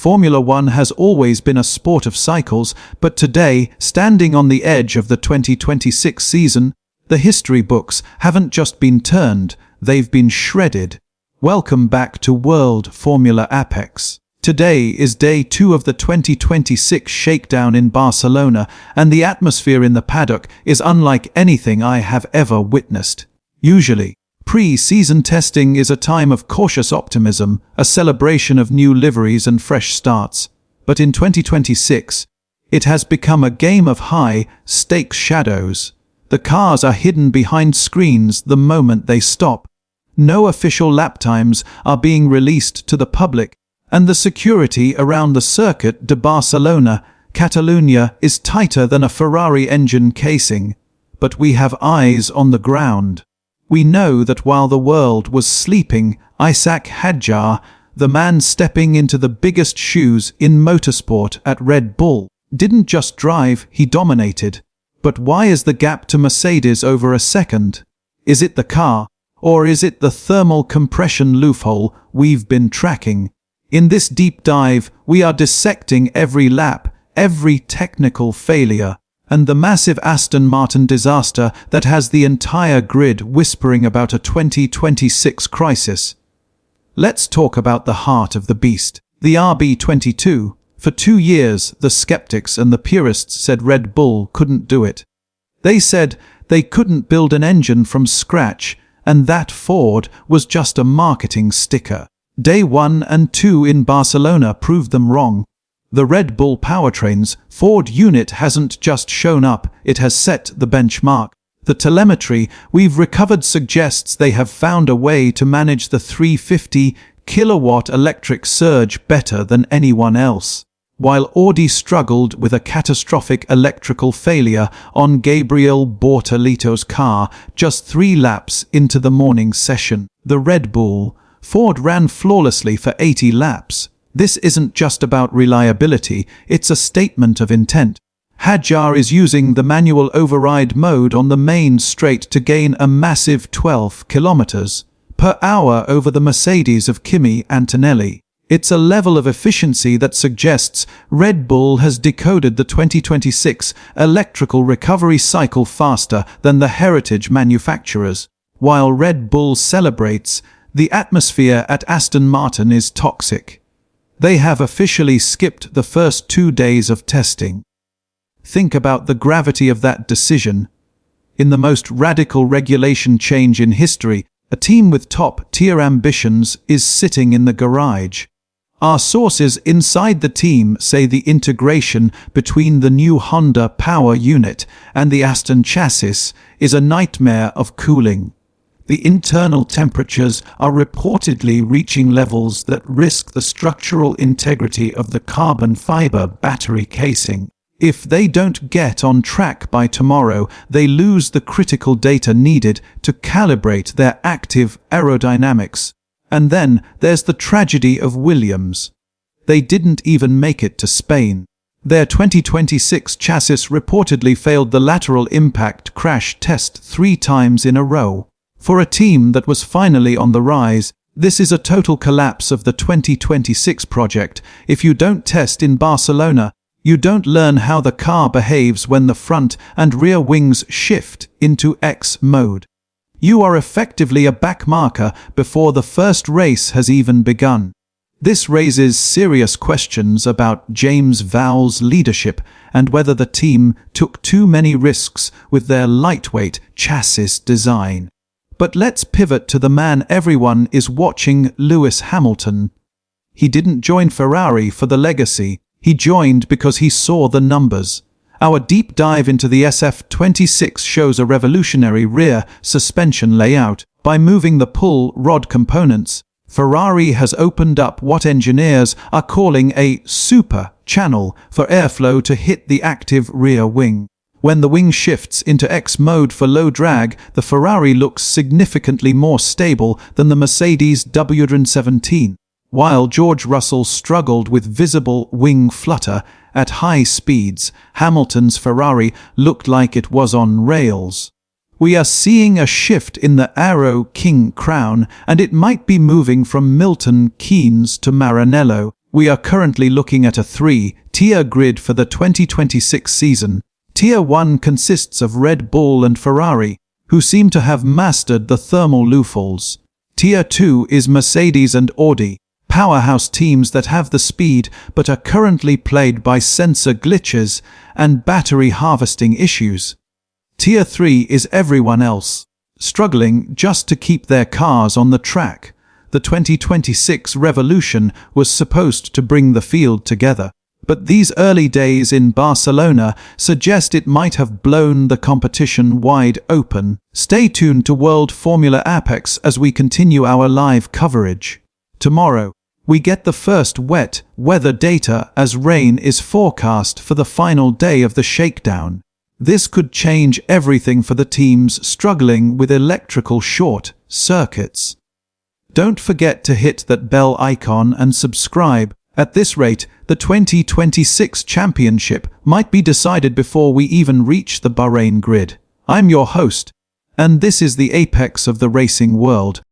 Formula One has always been a sport of cycles, but today, standing on the edge of the 2026 season, the history books haven't just been turned, they've been shredded. Welcome back to World Formula Apex. Today is day 2 of the 2026 Shakedown in Barcelona, and the atmosphere in the paddock is unlike anything I have ever witnessed. Usually, pre-season testing is a time of cautious optimism, a celebration of new liveries and fresh starts. But in 2026, it has become a game of high-stakes shadows. The cars are hidden behind screens the moment they stop. No official lap times are being released to the public, and the security around the Circuit de Barcelona, Catalunya, is tighter than a Ferrari engine casing. But we have eyes on the ground. We know that while the world was sleeping, Isack Hadjar, the man stepping into the biggest shoes in motorsport at Red Bull, didn't just drive, he dominated. But why is the gap to Mercedes over a second? Is it the car, or is it the thermal compression loophole we've been tracking? In this deep dive, we are dissecting every lap, every technical failure, and the massive Aston Martin disaster that has the entire grid whispering about a 2026 crisis. Let's talk about the heart of the beast, the RB22. For 2 years, the skeptics and the purists said Red Bull couldn't do it. They said they couldn't build an engine from scratch, and that Ford was just a marketing sticker. Day 1 and 2 in Barcelona proved them wrong. The Red Bull powertrain's Ford unit hasn't just shown up, it has set the benchmark. The telemetry we've recovered suggests they have found a way to manage the 350 kilowatt electric surge better than anyone else. While Audi struggled with a catastrophic electrical failure on Gabriel Bortolito's car just 3 laps into the morning session, the Red Bull Ford ran flawlessly for 80 laps. This isn't just about reliability, it's a statement of intent. Hadjar is using the manual override mode on the main straight to gain a massive 12 kilometers per hour over the Mercedes of Kimi Antonelli. It's a level of efficiency that suggests Red Bull has decoded the 2026 electrical recovery cycle faster than the heritage manufacturers. While Red Bull celebrates, the atmosphere at Aston Martin is toxic. They have officially skipped the first 2 days of testing. Think about the gravity of that decision. In the most radical regulation change in history, a team with top-tier ambitions is sitting in the garage. Our sources inside the team say the integration between the new Honda power unit and the Aston chassis is a nightmare of cooling. The internal temperatures are reportedly reaching levels that risk the structural integrity of the carbon fiber battery casing. If they don't get on track by tomorrow, they lose the critical data needed to calibrate their active aerodynamics. And then there's the tragedy of Williams. They didn't even make it to Spain. Their 2026 chassis reportedly failed the lateral impact crash test 3 times in a row. For a team that was finally on the rise, this is a total collapse of the 2026 project. If you don't test in Barcelona, you don't learn how the car behaves when the front and rear wings shift into X mode. You are effectively a backmarker before the first race has even begun. This raises serious questions about James Vowles' leadership and whether the team took too many risks with their lightweight chassis design. But let's pivot to the man everyone is watching, Lewis Hamilton. He didn't join Ferrari for the legacy, he joined because he saw the numbers. Our deep dive into the SF26 shows a revolutionary rear suspension layout. By moving the pull rod components, Ferrari has opened up what engineers are calling a super channel for airflow to hit the active rear wing. When the wing shifts into X mode for low drag, the Ferrari looks significantly more stable than the Mercedes W17. While George Russell struggled with visible wing flutter at high speeds, Hamilton's Ferrari looked like it was on rails. We are seeing a shift in the Aero King crown, and it might be moving from Milton Keynes to Maranello. We are currently looking at a 3-tier grid for the 2026 season. Tier 1 consists of Red Bull and Ferrari, who seem to have mastered the thermal loopholes. Tier 2 is Mercedes and Audi, powerhouse teams that have the speed but are currently plagued by sensor glitches and battery harvesting issues. Tier 3 is everyone else, struggling just to keep their cars on the track. The 2026 revolution was supposed to bring the field together, but these early days in Barcelona suggest it might have blown the competition wide open. Stay tuned to World Formula Apex as we continue our live coverage. Tomorrow, we get the first wet weather data as rain is forecast for the final day of the shakedown. This could change everything for the teams struggling with electrical short circuits. Don't forget to hit that bell icon and subscribe. At this rate, the 2026 championship might be decided before we even reach the Bahrain grid. I'm your host, and this is the apex of the racing world.